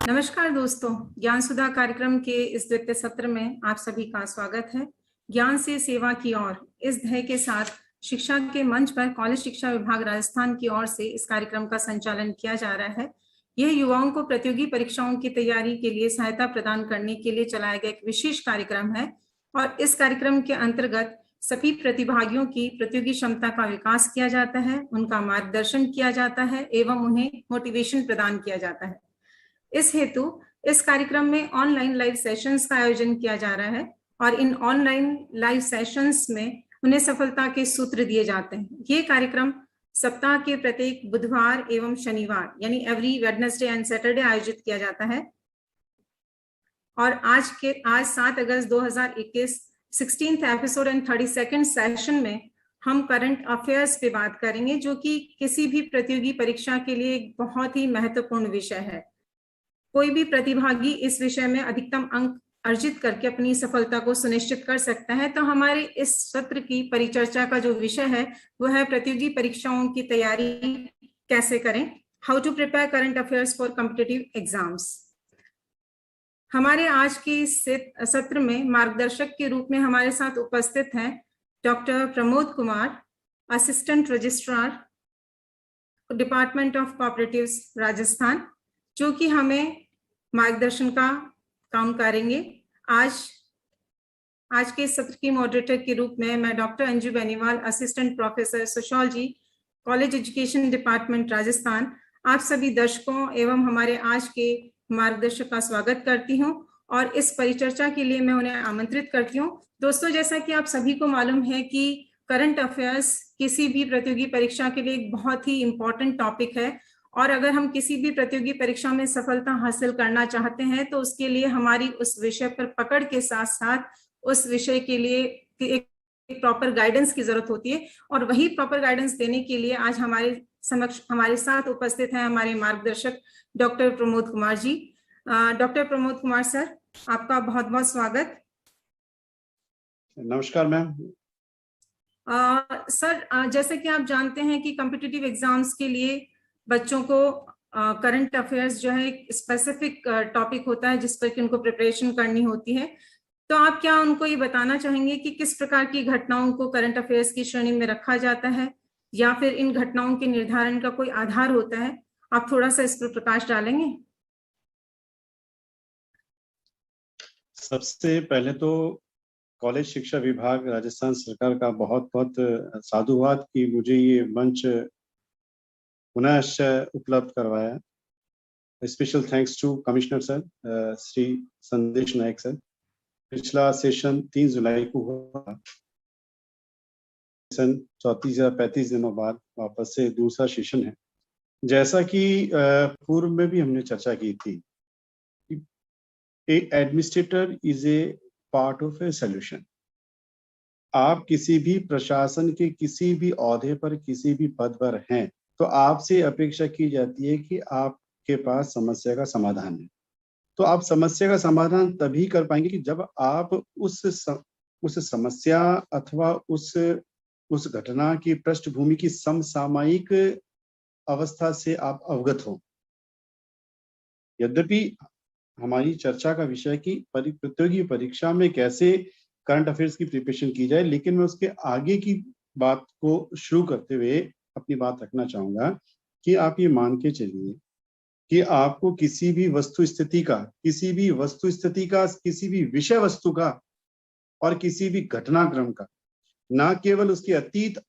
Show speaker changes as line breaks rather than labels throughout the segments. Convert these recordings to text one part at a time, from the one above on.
नमस्कार दोस्तों, ज्ञान सुधा कार्यक्रम के इस द्वितीय सत्र में आप सभी का स्वागत है। ज्ञान से सेवा की ओर इस ध्येय के साथ शिक्षा के मंच पर कॉलेज शिक्षा विभाग राजस्थान की ओर से इस कार्यक्रम का संचालन किया जा रहा है। यह युवाओं को प्रतियोगी परीक्षाओं की तैयारी के लिए सहायता प्रदान करने के लिए चलाया गया एक विशेष कार्यक्रम है और इस कार्यक्रम के अंतर्गत सभी प्रतिभागियों की प्रतियोगी क्षमता का विकास किया जाता है, उनका मार्गदर्शन किया जाता है एवं उन्हें मोटिवेशन प्रदान किया जाता है। इस हेतु इस कार्यक्रम में ऑनलाइन लाइव सेशंस का आयोजन किया जा रहा है और इन ऑनलाइन लाइव सेशंस में उन्हें सफलता के सूत्र दिए जाते हैं। ये कार्यक्रम सप्ताह के प्रत्येक बुधवार एवं शनिवार यानी एवरी वेडनेसडे एंड सैटरडे आयोजित किया जाता है और आज 7 अगस्त 2021 16th episode and 32nd session में हम करंट अफेयर्स पे बात करेंगे, जो कि किसी भी प्रतियोगी परीक्षा के लिए एक बहुत ही महत्वपूर्ण विषय है। कोई भी प्रतिभागी इस विषय में अधिकतम अंक अर्जित करके अपनी सफलता को सुनिश्चित कर सकता है। तो हमारे इस सत्र की परिचर्चा का जो विषय है वो है प्रतियोगी परीक्षाओं की तैयारी कैसे करें, how to prepare current affairs for competitive exams. हमारे आज के सत्र में मार्गदर्शक के रूप में हमारे साथ उपस्थित हैं doctor Pramod Kumar, assistant registrar, department of cooperatives Rajasthan, जो कि हमें मार्गदर्शन का काम करेंगे। आज के सत्र की मॉडरेटर के रूप में मैं doctor Anju Beniwal, assistant professor sociology, college education department Rajasthan, आप सभी दर्शकों एवं हमारे आज के मार्गदर्शक का स्वागत करती हूं और इस परिचर्चा के लिए मैं उन्हें आमंत्रित करती हूं। दोस्तों, जैसा कि आप सभी को मालूम है कि करंट अफेयर्स किसी भी प्रतियोगी परीक्षा के लिए एक बहुत ही इम्पोर्टेंट टॉपिक है और अगर हम किसी भी प्रतियोगी परीक्षा में सफलता हासिल करना चाहते हैं तो उसके लिए हमारी उस विषय पर पकड़ के साथ साथ उस विषय के लिए एक प्रॉपर गाइडेंस की जरूरत होती है और वही प्रॉपर गाइडेंस देने के लिए आज हमारे साथ उपस्थित हैं हमारे मार्गदर्शक doctor Pramod Kumar ji. Doctor Pramod Kumar sir, आपका बहुत बहुत स्वागत।
नमस्कार मैम।
सर, जैसे कि आप जानते हैं कि कॉम्पिटिटिव एग्जाम्स के लिए बच्चों को करंट अफेयर्स जो है एक स्पेसिफिक टॉपिक होता है जिस पर कि उनको प्रिपरेशन करनी होती है। तो आप क्या उनको ये बताना चाहेंगे कि किस प्रकार की घटनाओं को करंट अफेयर्स की श्रेणी में रखा जाता है या फिर इन घटनाओं के निर्धारण का कोई आधार होता है? आप थोड़ा सा इस पर प्रकाश डालेंगे?
सबसे पहले तो कॉलेज शिक्षा विभाग राजस्थान सरकार का बहुत बहुत साधुवाद कि मुझे ये मंच पुनः उपलब्ध करवाया। Special thanks to commissioner sir Shri Sandesh Nayak sir. पिछला सेशन 3 जुलाई को हुआ, सेशन 34 या 35 दिनों बाद वापस से दूसरा सेशन है। जैसा कि पूर्व में भी हमने चर्चा की थी, administrator is a part of a solution. आप किसी भी प्रशासन के किसी भी ओहदे पर किसी भी पद पर हैं तो आपसे अपेक्षा की जाती है कि आपके पास समस्या का समाधान है। तो आप समस्या का समाधान तभी कर पाएंगे कि जब आप उस समस्या अथवा उस घटना की पृष्ठभूमि की समसामयिक अवस्था से आप अवगत हो। यद्यपि हमारी चर्चा का विषय की प्रतियोगी परीक्षा में कैसे करंट अफेयर्स की प्रिपरेशन की जाए, लेकिन मैं उसके आगे की बात को शुरू करते हुए अपनी बात रखना चाहूंगा कि आप ये मान के चलिए कि आपको किसी भी वस्तु स्थिति का, किसी भी विषय वस्तु का और किसी भी घटनाक्रम का, ना केवल उसके अतीत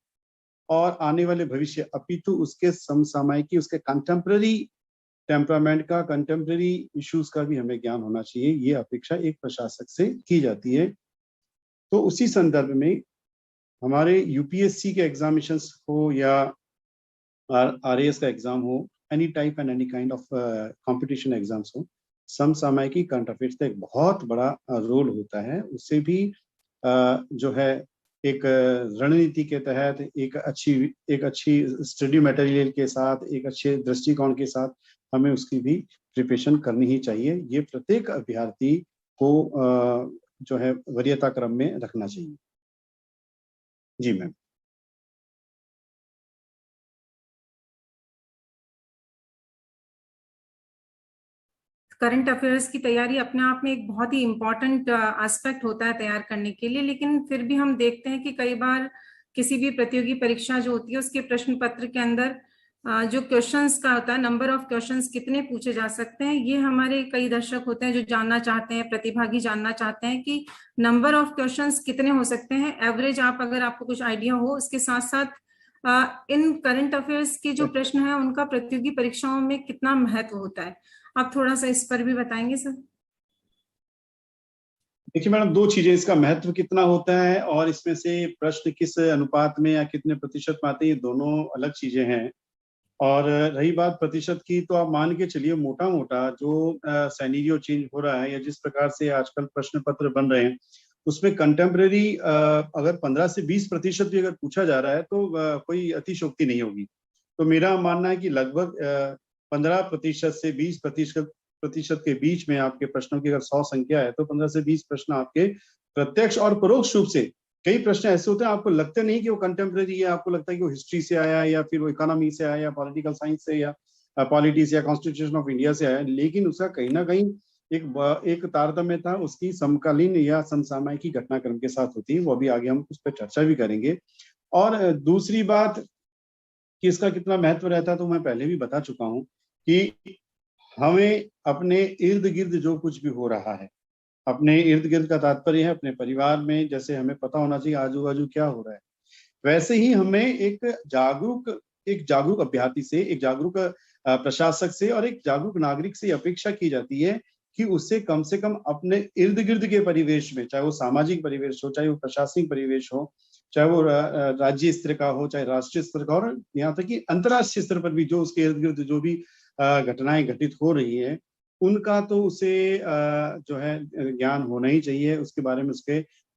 और आने वाले भविष्य अपितु उसके समसामयिकी, उसके कंटेम्पररी टेम्परामेंट का, कंटेम्पररी इश्यूज का भी हमें ज्ञान होना चाहिए। ये अपेक्षा एक प्रशासक से की जाती है। तो उसी संदर्भ में हमारे यूपीएससी के एग्जामिनेशंस हो या आरएएस का एग्जाम हो, any type and any kind of competition exams हो, समसामयिकी करंट अफेयर्स का एक बहुत बड़ा रोल होता है। उससे भी जो है एक रणनीति के तहत एक अच्छी स्टडी मटेरियल के साथ, एक अच्छे दृष्टिकोण के साथ हमें उसकी भी प्रिपरेशन करनी ही चाहिए। ये प्रत्येक अभ्यर्थी को जो है वरीयता क्रम में रखना चाहिए। जी मैम।
करंट अफेयर्स की तैयारी अपने आप में एक बहुत ही इम्पोर्टेंट एस्पेक्ट होता है तैयार करने के लिए, लेकिन फिर भी हम देखते हैं कि कई बार किसी भी प्रतियोगी परीक्षा जो होती है उसके प्रश्न पत्र के अंदर जो क्वेश्चंस का होता है, नंबर ऑफ क्वेश्चंस कितने पूछे जा सकते हैं, ये हमारे कई दर्शक होते हैं जो जानना चाहते हैं, प्रतिभागी जानना चाहते हैं कि नंबर ऑफ क्वेश्चंस कितने हो सकते हैं। एवरेज आप अगर आपको कुछ आइडिया हो, उसके साथ साथ इन करंट अफेयर्स के जो प्रश्न है उनका प्रतियोगी परीक्षाओं में कितना महत्व होता है, आप थोड़ा सा इस पर भी बताएंगे सर।
देखिए मैडम, दो चीजें, इसका महत्व कितना होता है और इसमें से प्रश्न किस अनुपात में या कितने प्रतिशत में आते हैं, ये दोनों अलग चीजें हैं। और रही बात प्रतिशत की, तो आप मान के चलिए मोटा मोटा जो सिनेरियो चेंज हो रहा है या जिस प्रकार से आजकल प्रश्न पत्र बन रहे हैं, उसमें कंटेम्प्रेरी अगर 15 से 20% भी अगर पूछा जा रहा है तो कोई अतिशयोक्ति नहीं होगी। तो मेरा मानना है कि लगभग 15% से 20% के बीच में आपके प्रश्नों की अगर 100 संख्या है तो 15 से 20 प्रश्न आपके प्रत्यक्ष और परोक्ष रूप से, कई प्रश्न ऐसे होते हैं आपको लगता नहीं कि वो कंटेम्प्रेरी है, आपको लगता है कि वो हिस्ट्री से आया है या फिर वो इकोनॉमी से आया या पॉलिटिकल साइंस से या पॉलिटिक्स या कॉन्स्टिट्यूशन ऑफ इंडिया से आया, लेकिन उसका कहीं ना कहीं एक तारतम्य था उसकी समकालीन या समसामयिक घटनाक्रम के साथ होती है। वो अभी आगे हम उस पर चर्चा भी करेंगे। और दूसरी बात कि इसका कितना महत्व रहता है, तो मैं पहले भी बता चुका हूं कि हमें अपने इर्द गिर्द जो कुछ भी हो रहा है, अपने इर्द गिर्द का तात्पर्य है अपने परिवार में, जैसे हमें पता होना चाहिए आजू बाजू क्या हो रहा है, वैसे ही हमें एक जागरूक अभ्यर्थी से, एक जागरूक प्रशासक से और एक जागरूक नागरिक से अपेक्षा की जाती है कि उससे कम अपने इर्द गिर्द के परिवेश में, चाहे वो सामाजिक परिवेश हो, चाहे वो प्रशासनिक परिवेश हो, चाहे वो राज्य स्तर का हो, चाहे राष्ट्रीय स्तर का, और यहाँ तक कि अंतर्राष्ट्रीय स्तर पर भी जो उसके इर्द गिर्द जो भी घटनाएं घटित हो रही है, उनका तो उसे जो है ज्ञान होना ही चाहिए, उसके बारे में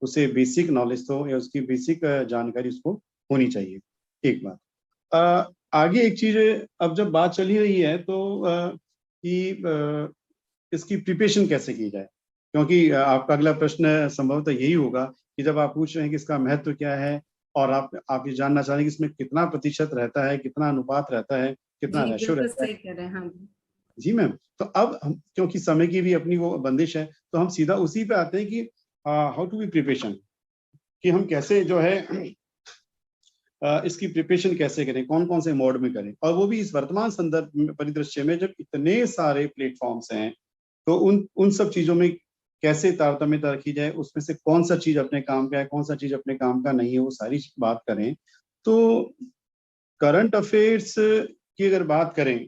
उसे बेसिक नॉलेज तो या उसकी बेसिक जानकारी उसको होनी चाहिए। एक बात। आगे एक चीज, अब जब बात चल ही रही है तो कि इसकी प्रिपरेशन कैसे की जाए, क्योंकि आपका अगला प्रश्न संभवतः यही होगा कि जब आप पूछ रहे हैं कि इसका महत्व क्या है और आप ये जानना चाह रहे हैं कि इसमें कितना प्रतिशत रहता है, कितना अनुपात रहता है, कितना
जी
रेशो
बिल्कुल
रहता है।
सही कह रहे हैं। हाँ
जी मैम, तो अब हम, क्योंकि समय की भी अपनी वो बंदिश है, तो हम सीधा उसी पे आते हैं कि हाउ टू बी प्रिपरेशन, कि हम कैसे जो है इसकी प्रिपरेशन कैसे करें, कौन कौन से मोड में करें, और वो भी इस वर्तमान संदर्भ परिदृश्य में जब इतने सारे प्लेटफॉर्म्स हैं, तो उन सब चीजों में कैसे तारतम्यता रखी जाए, उसमें से कौन सा चीज अपने काम का है, कौन सा चीज अपने काम का नहीं है, वो सारी बात करें। तो करंट अफेयर्स की अगर बात करें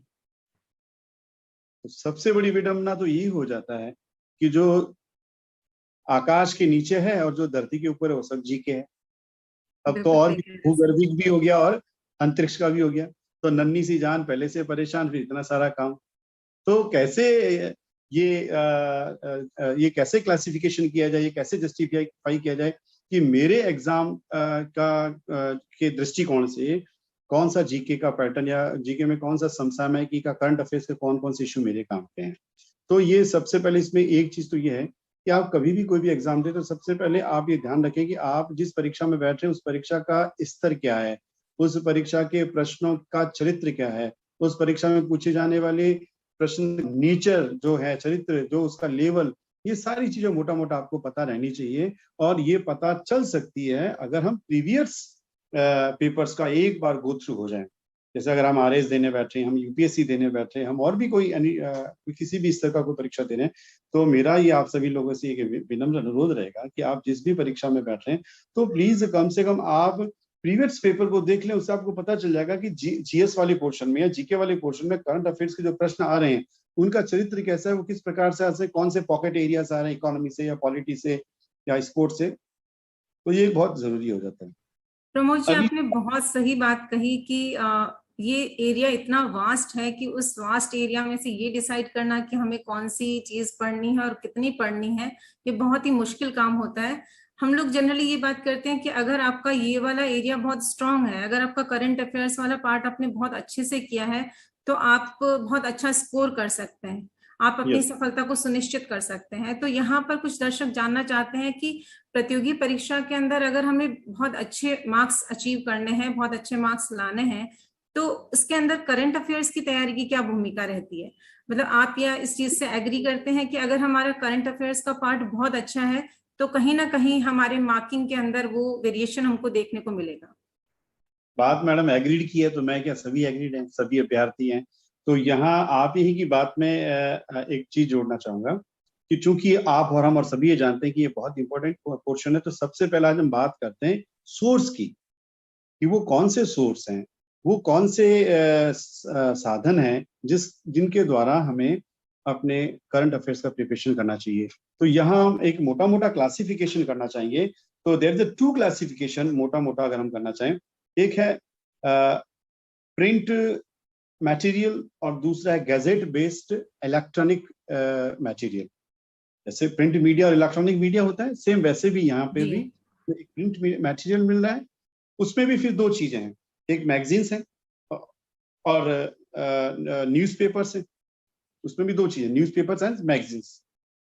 तो सबसे बड़ी विडंबना तो यही हो जाता है कि जो आकाश के नीचे है और जो धरती के ऊपर है वो सब जीके है। अब तो
बिल्कुल
और
सही
भी
कह रहे हैं सर।
भूगर्भिक भी हो गया और अंतरिक्ष का भी हो गया, तो नन्ही सी जान पहले से परेशान, फिर इतना सारा काम। तो कैसे ये कैसे क्लासिफिकेशन किया जाए, ये कैसे जस्टिफाई किया जाए कि मेरे एग्जाम के दृष्टिकोण से कौन सा जीके का पैटर्न या जीके में कौन सा समसामयिकी का करंट अफेयर्स के कौन कौन से इशू मेरे काम पे हैं। तो ये सबसे पहले इसमें एक चीज तो ये है कि आप कभी भी कोई भी एग्जाम दे तो सबसे पहले आप ये ध्यान रखें कि आप जिस परीक्षा में बैठ रहे हैं उस परीक्षा का स्तर क्या है, उस परीक्षा के प्रश्नों का चरित्र क्या है, उस परीक्षा में पूछे जाने वाले प्रश्न नेचर जो है, चरित्र जो उसका लेवल, ये सारी चीजें मोटा मोटा आपको पता रहनी चाहिए। और ये पता चल सकती है अगर हम प्रीवियस पेपर्स का एक बार गो थ्रू हो जाए। जैसे अगर हम आरएस देने बैठे हैं, हम यूपीएससी देने बैठे हैं, हम और भी कोई किसी भी स्तर का कोई परीक्षा दे रहे हैं, तो मेरा ये आप सभी लोगों से एक विनम्र अनुरोध रहेगा कि आप जिस भी परीक्षा में बैठ रहे हैं तो प्लीज कम से कम आप प्रीवियस पेपर को देख लें। उससे आपको पता चल जाएगा कि जीएस वाले पोर्शन में या जीके वाले पोर्शन में करंट अफेयर्स के जो प्रश्न आ रहे हैं उनका चरित्र कैसा है, वो किस प्रकार से कौन से पॉकेट एरियाज आ रहे हैं, इकोनॉमी से या पॉलिटी से या स्पोर्ट्स से। तो ये बहुत जरूरी हो जाता है।
प्रमोद जी,
अभी
आपने बहुत सही बात कही कि ये एरिया इतना वास्ट है कि उस वास्ट एरिया में से ये डिसाइड करना कि हमें कौन सी चीज पढ़नी है और कितनी पढ़नी है, ये बहुत ही मुश्किल काम होता है। हम लोग जनरली ये बात करते हैं कि अगर आपका ये वाला एरिया बहुत स्ट्रांग है, अगर आपका करंट अफेयर्स वाला पार्ट आपने बहुत अच्छे से किया है, तो आप बहुत अच्छा स्कोर कर सकते हैं, आप अपनी
यस,
सफलता को सुनिश्चित कर सकते हैं। तो यहाँ पर कुछ दर्शक जानना चाहते हैं कि प्रतियोगी परीक्षा के अंदर अगर हमें बहुत अच्छे मार्क्स अचीव करने हैं, बहुत अच्छे मार्क्स लाने हैं, तो इसके अंदर करंट अफेयर्स की तैयारी की क्या भूमिका रहती है। मतलब आप या इस चीज से एग्री करते हैं कि अगर हमारा करंट अफेयर्स का पार्ट बहुत अच्छा है तो कहीं ना कहीं हमारे मार्किंग के अंदर वो वेरिएशन हमको देखने को मिलेगा?
बात मैडम एग्रीड की है तो मैं क्या, सभी एग्रीड हैं, सभी अभ्यर्थी हैं। तो यहाँ आप ही की बात में एक चीज जोड़ना चाहूंगा कि चूंकि आप और हम और सभी ये जानते हैं कि ये बहुत इंपॉर्टेंट पोर्शन है, तो सबसे पहले आज हम बात करते हैं सोर्स की, कि वो कौन से सोर्स हैं, वो कौन से साधन हैं जिनके द्वारा हमें अपने करंट अफेयर्स का प्रिपरेशन करना चाहिए। तो यहाँ हम एक मोटा मोटा क्लासिफिकेशन करना चाहेंगे। तो there is a two classification, मोटा मोटा अगर हम करना चाहें, एक है प्रिंट मटेरियल और दूसरा है गैजेट बेस्ड इलेक्ट्रॉनिक मटेरियल। जैसे प्रिंट मीडिया और इलेक्ट्रॉनिक मीडिया होता है, सेम वैसे भी यहाँ पे भी एक प्रिंट मटेरियल मिल रहा है। उसमें भी फिर दो चीजें हैं, एक मैगजीन्स है और न्यूज़पेपर्स है। उसमें भी दो चीजें, newspapers and magazines.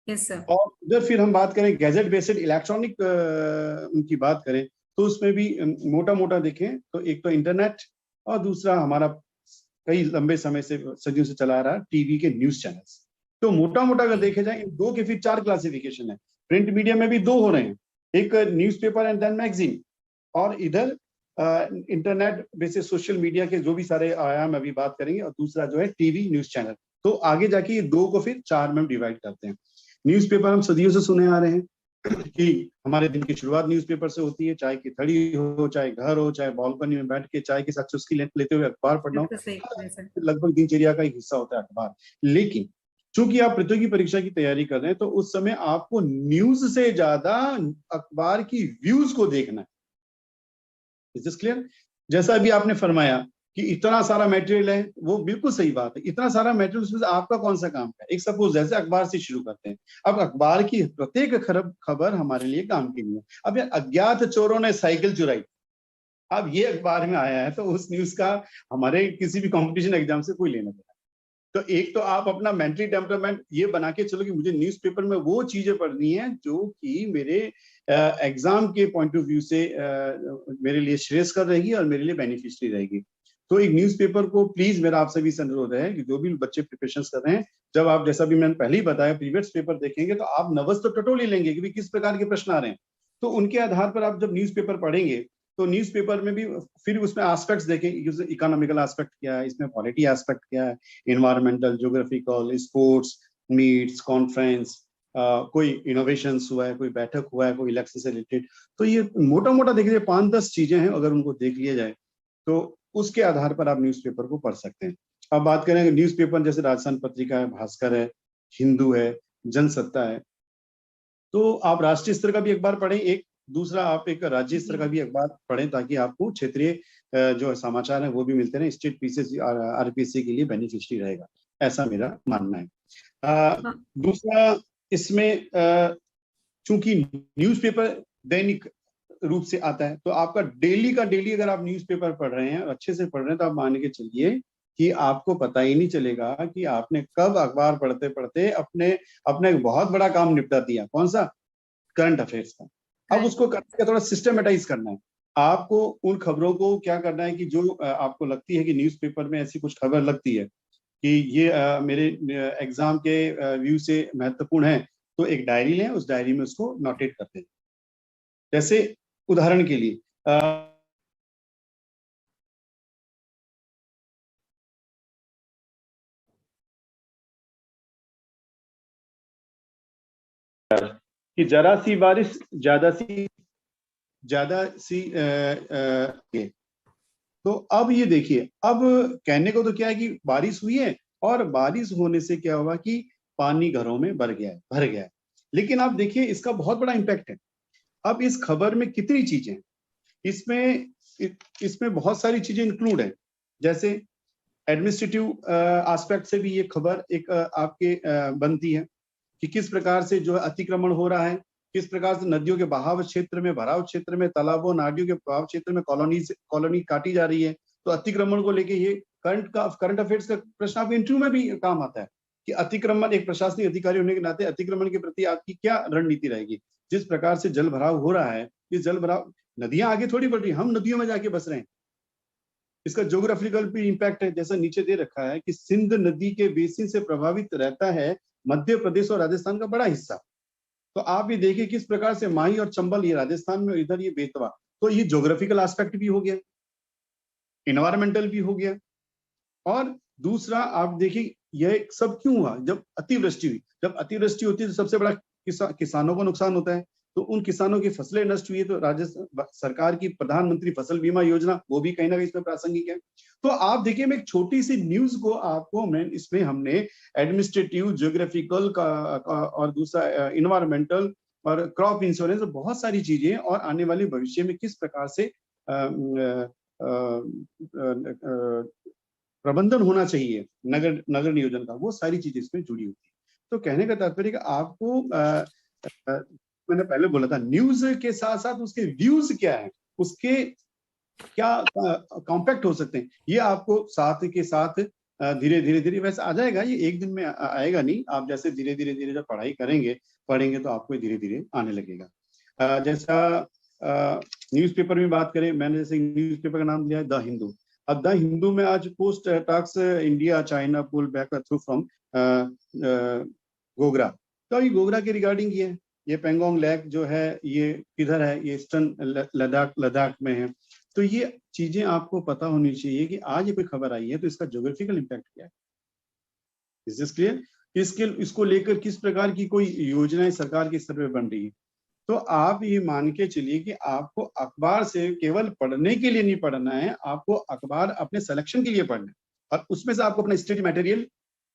Yes sir.
और उधर फिर हम बात करें गैजेट बेस्ड इलेक्ट्रॉनिक उनकी बात करें, तो उसमें भी मोटा मोटा देखें तो एक तो इंटरनेट और दूसरा हमारा कई लंबे समय से सदियों से चला आ रहा है टीवी के न्यूज चैनल्स। तो मोटा मोटा अगर देखे जाए इन दो के फिर चार क्लासिफिकेशन है। प्रिंट मीडिया में भी दो हो रहे हैं, एक न्यूज़पेपर एंड देन मैगजीन, और इधर इंटरनेट बेसिस सोशल मीडिया के जो भी सारे आयाम अभी बात करेंगे, और दूसरा जो है टीवी न्यूज चैनल। तो आगे जाके ये दो को फिर चार में डिवाइड करते हैं। न्यूज़पेपर हम सदियों से सुने आ रहे हैं कि हमारे दिन की शुरुआत न्यूज़पेपर से होती है, चाहे खिथड़ी हो, चाहे घर हो, चाहे बालकनी में बैठ के चाय के साथ चुस्की लेते हुए अखबार पढ़ना हो, लगभग दिनचर्या का एक हिस्सा होता है अखबार। लेकिन चूंकि आप प्रतियोगी परीक्षा की तैयारी कर रहे हैं, तो उस समय आपको न्यूज से ज्यादा अखबार की व्यूज को देखना है। Is this clear? जैसा अभी आपने फरमाया कि इतना सारा मटेरियल है, वो बिल्कुल सही बात है। इतना सारा मटेरियल, उसमें आपका कौन सा काम है? एक सपोज जैसे अखबार से शुरू करते हैं। अब अखबार की प्रत्येक खबर हमारे लिए काम की नहीं है। अब यार, अज्ञात चोरों ने साइकिल चुराई, अब ये अखबार में आया है, तो उस न्यूज का हमारे किसी भी कंपटीशन एग्जाम से कोई लेना देना। तो एक तो आप अपना मेंटली टेम्परामेंट ये बना के चलो कि मुझे न्यूज़पेपर में वो चीजें पढ़नी है जो कि मेरे एग्जाम के पॉइंट ऑफ व्यू से मेरे लिए श्रेयस्कर रहेगी और मेरे लिए बेनिफिशियरी रहेगी। तो एक न्यूज़पेपर को प्लीज मेरा आप सभी से अनुरोध है कि जो भी बच्चे प्रिपरेशन कर रहे हैं, जब आप, जैसा भी मैंने पहले ही बताया, प्रीवियस पेपर देखेंगे तो आप नर्वस तो टटोल लेंगे कि किस प्रकार के प्रश्न आ रहे हैं। तो उनके आधार पर आप जब न्यूज़पेपर पढ़ेंगे तो न्यूज़पेपर में भी फिर उसमें एस्पेक्ट्स देखें, इकोनॉमिकल एस्पेक्ट क्या है, इसमें पॉलिटी एस्पेक्ट क्या है, environmental, geographical, sports, meets, conference, कोई इनोवेशंस हुआ है, कोई बैठक हुआ है, कोई इलेक्शन से रिलेटेड। तो ये मोटा मोटा देखिए 5-10 चीजें हैं, अगर उनको देख लिया जाए तो उसके आधार पर आप न्यूज़पेपर को पढ़ सकते हैं। अब बात करेंगे न्यूज़पेपर, जैसे राजस्थान पत्रिका है, भास्कर है, हिंदू है, जनसत्ता है, तो आप राष्ट्रीय स्तर का भी अखबार पढ़ें, एक दूसरा आप एक राज्य स्तर का भी अखबार पढ़ें, ताकि आपको क्षेत्रीय जो समाचार है वो भी मिलते रहे। स्टेट पीसीएस आरपीएससी के लिए बेनिफिशियरी रहेगा, ऐसा मेरा मानना है। दूसरा इसमें चूंकि न्यूज़पेपर दैनिक रूप से आता है, तो आपका डेली का डेली अगर आप न्यूज़पेपर पढ़ रहे हैं और अच्छे से पढ़ रहे हैं, तो आप मान के चलिए कि आपको पता ही नहीं चलेगा कि आपने कब अखबार पढ़ते पढ़ते अपने एक बहुत बड़ा काम निपटा दिया। कौन सा? करंट अफेयर्स का। अब उसको करने का थोड़ा सिस्टमेटाइज करना है। आपको उन खबरों को क्या करना है कि जो आपको लगती है कि न्यूज़पेपर में ऐसी कुछ खबर लगती है कि ये मेरे एग्जाम के व्यू से महत्वपूर्ण है, तो एक डायरी लें, उस डायरी में उसको नोटेट करते हैं। जैसे उदाहरण के लिए कि जरा सी बारिश ज्यादा सी तो अब ये देखिए, अब कहने को तो क्या है कि बारिश हुई है, और बारिश होने से क्या हुआ कि पानी घरों में भर गया है। लेकिन आप देखिए इसका बहुत बड़ा इम्पैक्ट है। अब इस खबर में कितनी चीजें, इसमें बहुत सारी चीजें इंक्लूड है। जैसे एडमिनिस्ट्रेटिव एस्पेक्ट से भी ये खबर एक आपके बनती है कि किस प्रकार से जो है अतिक्रमण हो रहा है, किस प्रकार से नदियों के बहाव क्षेत्र में, भराव क्षेत्र में, तालाबों, नालियों के बहाव क्षेत्र में कॉलोनी काटी जा रही है। तो अतिक्रमण को लेके ये करंट अफेयर्स का प्रश्न आपके इंटरव्यू में भी काम आता है कि अतिक्रमण, एक प्रशासनिक अधिकारी होने के नाते अतिक्रमण के प्रति आपकी क्या रणनीति रहेगी। जिस प्रकार से जल भराव हो रहा है, इस जल भराव, नदियां आगे थोड़ी बढ़ रही, हम नदियों में जाके बस रहे हैं। इसका ज्योग्राफिकल भी इम्पैक्ट है, जैसा नीचे दे रखा है कि सिंध नदी के बेसिन से प्रभावित रहता है मध्य प्रदेश और राजस्थान का बड़ा हिस्सा। तो आप ये देखिए किस प्रकार से माही और चंबल ये राजस्थान में, इधर ये बेतवा, तो ये ज्योग्राफिकल एस्पेक्ट भी हो गया, इन्वायरमेंटल भी हो गया। और दूसरा आप देखिए यह सब क्यों हुआ, जब अतिवृष्टि हुई। जब अतिवृष्टि होती है तो सबसे बड़ा किसानों को नुकसान होता है, तो उन किसानों की फसलें नष्ट हुई है, तो राजस्थान सरकार की प्रधानमंत्री फसल बीमा योजना वो भी कहीं ना कहीं इसमें प्रासंगिक है। तो आप देखिए, मैं एक छोटी सी न्यूज को आपको, मैं इसमें हमने एडमिनिस्ट्रेटिव, ज्योग्राफिकल का और दूसरा इन्वायरमेंटल और क्रॉप इंश्योरेंस, बहुत सारी चीजें, और आने वाले भविष्य में किस प्रकार से प्रबंधन होना चाहिए नगर नियोजन का, वो सारी चीजें इसमें जुड़ी होती है। तो कहने का तात्पर्य कि आपको मैंने पहले बोला था, न्यूज के साथ साथ उसके व्यूज क्या है, उसके क्या कॉम्पैक्ट हो सकते हैं, ये आपको साथ के साथ धीरे धीरे धीरे वैसे आ जाएगा। ये एक दिन में आएगा नहीं, आप जैसे धीरे धीरे धीरे जब पढ़ाई पढ़ेंगे तो आपको धीरे धीरे आने लगेगा। जैसा न्यूज़पेपर में बात करें, मैंने जैसे न्यूज़पेपर का नाम दिया है द हिंदू। अब द हिंदू में आज post talks India China pull back through from Gogra, तो ये गोगरा के रिगार्डिंग ये पेंगोंग लेक जो है ये किधर है, ये ईस्टर्न लद्दाख में है। तो ये चीजें आपको पता होनी चाहिए कि आज ये कोई खबर आई है तो इसका ज्योग्राफिकल इम्पैक्ट क्या है। Is this clear? इसको लेकर किस प्रकार की कोई योजनाएं सरकार के स्तर पे बन रही है। तो आप ये मान के चलिए कि आपको अखबार से केवल पढ़ने के लिए नहीं पढ़ना है, आपको अखबार अपने सिलेक्शन के लिए पढ़ना है, और उसमें से आपको अपना स्टडी मटेरियल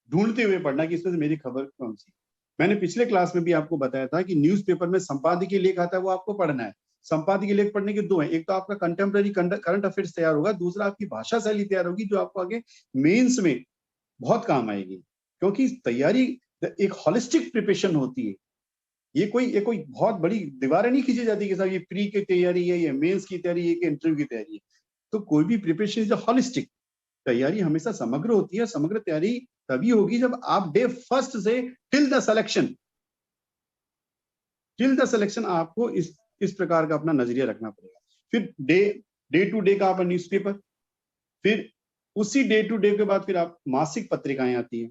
ढूंढते हुए पढ़ना कि इसमें से मेरी खबर कौन सी। मैंने पिछले क्लास में भी आपको बताया था कि न्यूज़पेपर में संपादकीय लेख आता है, वो आपको पढ़ना है। संपादकीय लेख पढ़ने के दो हैं, एक तो आपका कंटेम्प्रेरी करंट अफेयर्स तैयार होगा, दूसरा आपकी भाषा शैली तैयार होगी जो आपको आगे मेंस में बहुत काम आएगी। क्योंकि तैयारी एक होलिस्टिक प्रिपरेशन होती है, ये कोई बहुत बड़ी दीवारें नहीं खींची जाती कि साहब ये प्री की तैयारी है, ये मेंस की तैयारी है, कि इंटरव्यू की तैयारी है। तो कोई भी प्रिपरेशन इज होलिस्टिक, तैयारी हमेशा समग्र होती है। समग्र तैयारी तभी होगी जब आप डे फर्स्ट से टिल द सिलेक्शन आपको इस प्रकार का अपना नजरिया रखना पड़ेगा। फिर डे टू डे का आपका न्यूज़पेपर, फिर उसी डे टू डे के बाद फिर आप मासिक पत्रिकाएं आती है,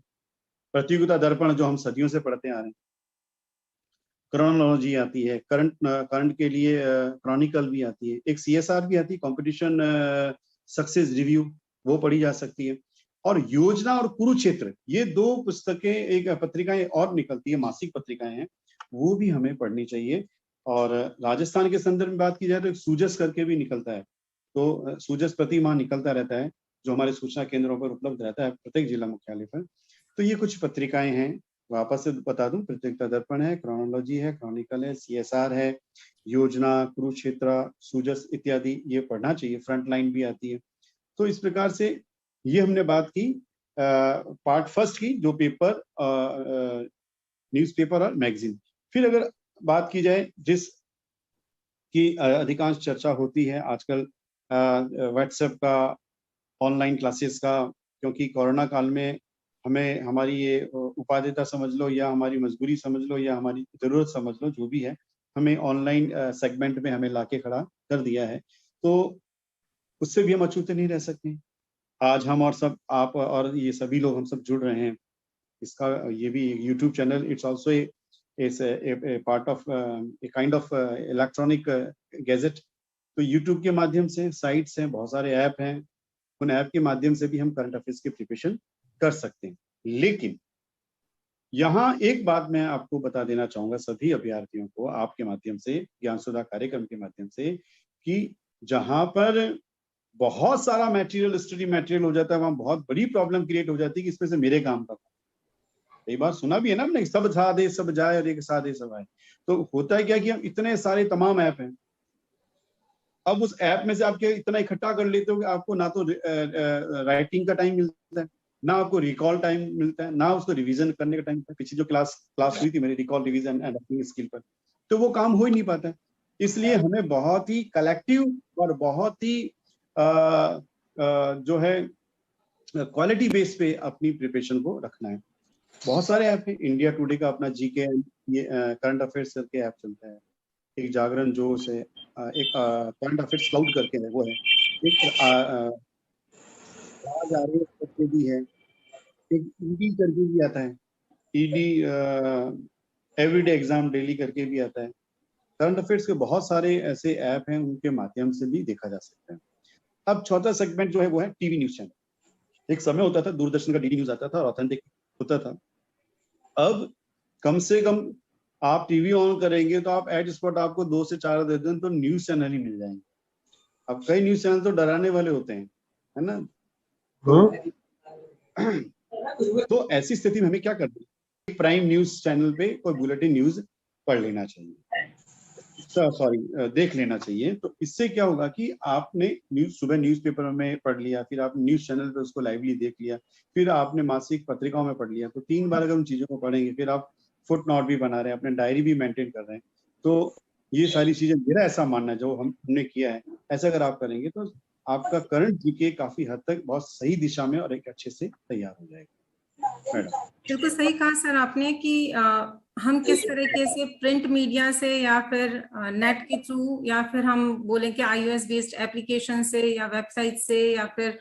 प्रतियोगिता दर्पण जो हम सदियों से पढ़ते आ रहे हैं, क्रोनोलॉजी आती है, करंट के लिए क्रॉनिकल भी आती है, एक CSR भी आती है, कंपटीशन सक्सेस रिव्यू, वो पढ़ी जा सकती है। और योजना और कुरुक्षेत्र, ये दो पुस्तकें, एक पत्रिकाएं और निकलती है, मासिक पत्रिकाएं हैं, वो भी हमें पढ़नी चाहिए। और राजस्थान के संदर्भ में बात की जाए तो एक सूजस करके भी निकलता है, तो सूजस प्रति माह निकलता रहता है, जो हमारे सूचना केंद्रों पर उपलब्ध रहता है प्रत्येक जिला मुख्यालय पर। तो ये कुछ पत्रिकाएं हैं, वापस से बता दूं, प्रतियोगिता दर्पण है, क्रोनोलॉजी है, क्रॉनिकल है, CSR है, योजना, कुरुक्षेत्र, सूजस इत्यादि, ये पढ़ना चाहिए। फ्रंट लाइन भी आती है। तो इस प्रकार से ये हमने बात की पार्ट फर्स्ट की, जो पेपर, न्यूज़पेपर और मैगजीन। फिर अगर बात की जाए जिस की अधिकांश चर्चा होती है आजकल, व्हाट्सएप का, ऑनलाइन क्लासेस का, क्योंकि कोरोना काल में हमें हमारी ये उपादेयता समझ लो, या हमारी मजबूरी समझ लो, या हमारी जरूरत समझ लो, जो भी है, हमें ऑनलाइन सेगमेंट में हमें लाके खड़ा कर दिया है। तो उससे भी हम अछूते नहीं रह सकते। आज हम और सब, आप और ये सभी लोग, हम सब जुड़ रहे हैं। इसका ये भी YouTube channel, it's also a part of a kind of electronic gadget. तो यूट्यूब के माध्यम से साइट्स हैं, बहुत सारे ऐप हैं, उन ऐप के माध्यम से भी हम करंट अफेयर्स की प्रिपरेशन कर सकते हैं। लेकिन यहाँ एक बात मैं आपको बता देना चाहूंगा सभी अभ्यर्थियों को, आपके माध्यम से, ज्ञान सुधा कार्यक्रम के माध्यम से, कि जहां पर बहुत सारा मटेरियल, स्टडी मटेरियल हो जाता है, वहां बहुत बड़ी प्रॉब्लम क्रिएट हो जाती है कि इसमें से मेरे काम का। कई बार सुना भी है ना हमने, सब साधे सब जाए और एक साधे सब आए। तो होता है क्या कि हम इतने सारे तमाम ऐप हैं, अब उस ऐप में से आपके इतना इकट्ठा कर लेते हो कि आपको ना तो राइटिंग का टाइम मिलता है, ना आपको रिकॉल टाइम मिलता है, ना उसको रिवीजन करने का टाइम मिलता है। पीछे जो क्लास हुई थी मेरी recall, revision and writing skill पर, तो वो काम हो ही नहीं पाता है। इसलिए हमें बहुत ही कलेक्टिव और बहुत ही जो है क्वालिटी बेस पे अपनी प्रिपरेशन को रखना है। बहुत सारे ऐप है, इंडिया टुडे का अपना GK, ये करंट अफेयर्स करके ऐप चलता है, एक जागरण जोश है, एक करंट अफेयर्स क्लाउड करके है, वो है, एक आज RAS करके भी है, एक ED करके भी आता है, ED एवरीडे एग्जाम डेली करके भी आता है। करंट अफेयर्स के बहुत सारे ऐसे ऐप हैं, उनके माध्यम से भी देखा जा सकता है। अब चौथा सेगमेंट जो है वो है टीवी न्यूज चैनल। एक समय होता था दूरदर्शन का DD न्यूज आता था और ऑथेंटिक होता था। अब कम से कम आप टीवी ऑन करेंगे तो आप एड स्पॉट आपको 2 से 4 दे दें तो न्यूज चैनल ही मिल जाएंगे। अब कई न्यूज चैनल तो डराने वाले होते हैं, है ना। तो ऐसी स्थिति में हमें क्या करना है, प्राइम न्यूज चैनल पे कोई बुलेटिन न्यूज पढ़ लेना चाहिए, सॉरी देख लेना चाहिए। तो इससे क्या होगा कि आपने सुबह न्यूज़पेपर में पढ़ लिया, फिर आप न्यूज चैनल पे उसको लाइवली देख लिया, फिर आपने मासिक पत्रिकाओं में पढ़ लिया, तो 3 बार अगर उन चीजों को पढ़ेंगे, फिर आप फुट नोट भी बना रहे हैं, अपने डायरी भी मेंटेन कर रहे हैं, तो ये सारी चीजें मेरा ऐसा मानना है जो हमने किया है, ऐसा अगर आप करेंगे तो आपका करंट जीके काफी हद तक बहुत सही दिशा में और एक अच्छे से तैयार हो जाएगा।
बिल्कुल सही कहा सर आपने कि हम किस तरीके से प्रिंट मीडिया से या फिर नेट के थ्रू या फिर हम बोलें कि iOS बेस्ड एप्लीकेशन से या वेबसाइट से या फिर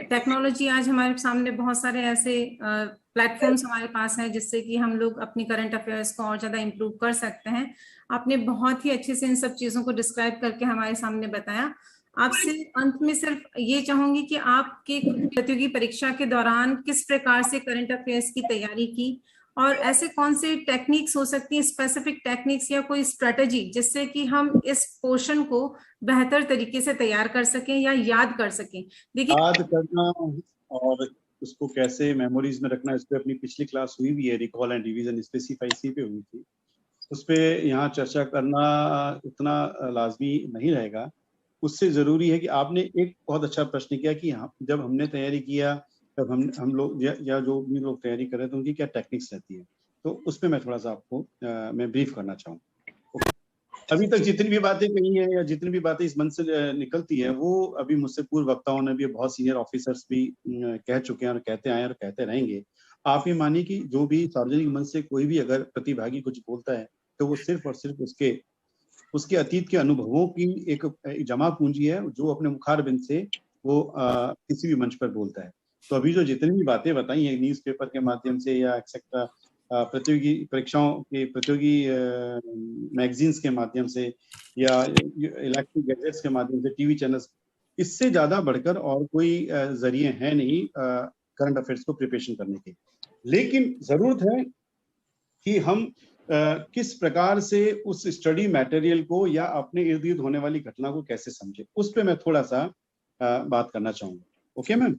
टेक्नोलॉजी, आज हमारे सामने बहुत सारे ऐसे प्लेटफॉर्म्स हमारे पास हैं जिससे कि हम लोग अपनी करंट अफेयर्स को और ज्यादा इम्प्रूव कर सकते हैं। आपने बहुत ही अच्छे से इन सब चीजों को डिस्क्राइब करके हमारे सामने बताया। आपसे अंत में सिर्फ ये चाहूंगी कि आपके प्रतियोगी परीक्षा के दौरान किस प्रकार से करंट अफेयर्स की तैयारी की और ऐसे कौन से टेक्निक्स हो सकती हैं, स्पेसिफिक टेक्निक्स या कोई स्ट्रेटजी जिससे कि हम इस पोर्शन को बेहतर तरीके से तैयार कर सकें या याद कर सकें। देखिए,
याद करना और उसको कैसे मेमोरीज में रखना, इस पे अपनी पिछली क्लास हुई भी है, रिकॉल एंड रिवीजन स्पेसिफाई पे हुई थी, उस पे यहाँ चर्चा करना उतना लाजमी नहीं रहेगा। उससे जरूरी है कि आपने एक बहुत अच्छा प्रश्न किया कि जब हमने तैयारी किया, तब हम लोग या जो भी लोग तैयारी कर रहे थे उनकी क्या टेक्निक्स रहती है, तो उस पर मैं थोड़ा सा आपको मैं ब्रीफ करना चाहूँगा। अभी तक जितनी भी बातें कही हैं या जितनी भी बातें इस मंच से निकलती है, वो अभी मुझसे पूर्व वक्ताओं ने भी, बहुत सीनियर ऑफिसर्स भी कह चुके हैं और कहते आए और कहते रहेंगे। आप ये मानिए कि जो भी सार्वजनिक मंच से कोई भी अगर प्रतिभागी कुछ बोलता है तो वो सिर्फ और सिर्फ उसके अतीत के अनुभवों की एक जमा पूंजी है, जो अपने मुखारबिंद से वो किसी भी मंच पर बोलता है। तो अभी जो जितनी भी बातें बताई हैं न्यूज़पेपर के माध्यम से या एक्सेट्रा प्रतियोगी परीक्षाओं के प्रतियोगी मैगजीन्स के माध्यम से या इलेक्ट्रिक गैजेट्स के माध्यम से, टीवी चैनल्स, इससे ज्यादा बढ़कर और कोई जरिए हैं नहीं करंट अफेयर्स को प्रिपरेशन करने के। लेकिन जरूरत है कि हम किस प्रकार से उस स्टडी मटेरियल को या अपने इर्द गिर्द होने वाली घटना को कैसे समझे, उस पर मैं थोड़ा सा बात करना चाहूंगा। ओके मैम,